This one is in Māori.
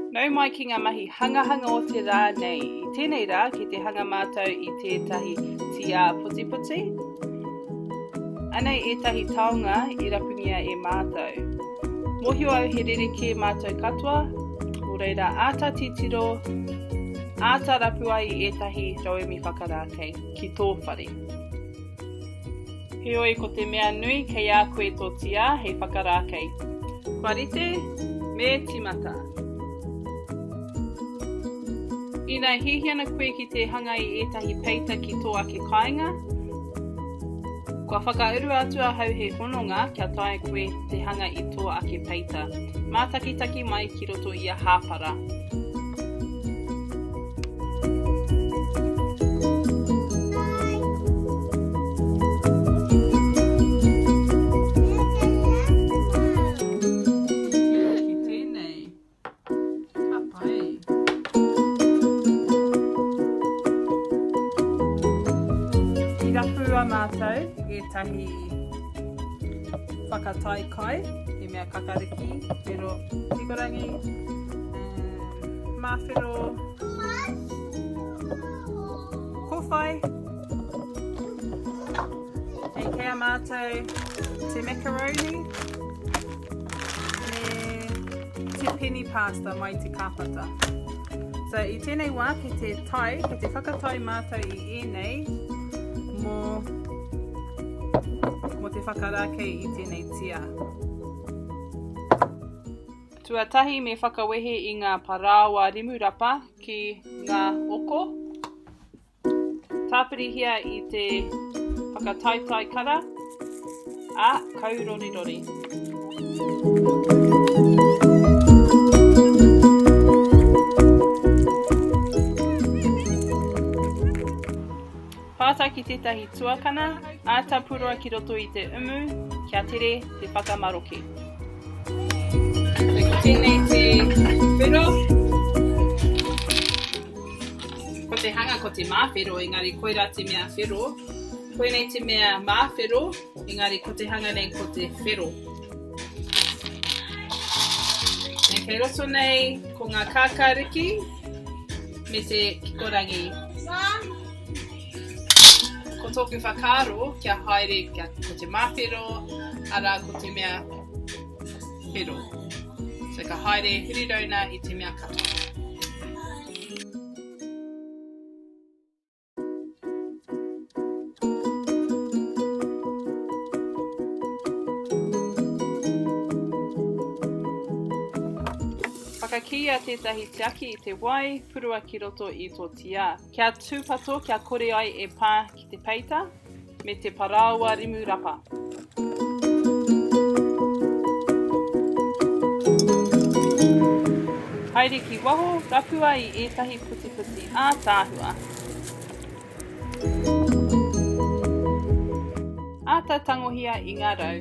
Nau mai ki ngā mahi hangahanga o te rā nei. I tēnei rā ki te hanga mātou i tētahi tia putiputi. Anei ētahi taonga i rapungia e mātou. Mohio au he rereke mātou katoa, o reira āta titiro, āta rapu ai i ētahi rauemi whakarākei ki tō whare. Heoi ko te mea nui kei a koe tō tia hei whakarākei. Kwarite me timata. Ina hihiana koe ki te hanga i ētahi peita ki tō ake kāinga. Kua whakauru atua hau he hononga kia tae koe te hanga i tō ake peita. Mātakitaki mai ki roto i a hāpara. Whaea mātou ētahi whakatai kai, he mea kakariki, pero tikorangi, mawhero, kowhai, e kea mātou te macaroni, me te penny pasta mai te kāpata. So i tēnei wā ki te tai, ki te whakatai mātou i ēnei, mo te whakarākei i tēnei tia. Tuatahi me whakawehe i ngā parāua rimurapa ki ngā oko. Tāpirihia i te whakataitai kara, a kaurorirori. Pātai ki tētahi tuakana, āta purua ki roto i te umu, kia tere te whakamaroki. Ko tēnei te whiro. Ko te hanga ko te māwhero, engari koera te mea whiro. Koenei te mea māwhero, engari ko te hanga nei ko te whiro. E kei roto nei ko ngā kākāriki, me te kikorangi. Ko tōku whakaro, kia haere ko te māwhero, ara ko te mea whiro. So ka haere hurirauna i te mea katoa. Whakakia tētahi tiaki i te wai, purua ki roto i tō tia. Kia tūpato kia kore ai e pā ki te peita, me te parāua rimurapa. Haere ki waho, rapua i ētahi putiputi ā tāhua. Āta tangohia i ngā rau.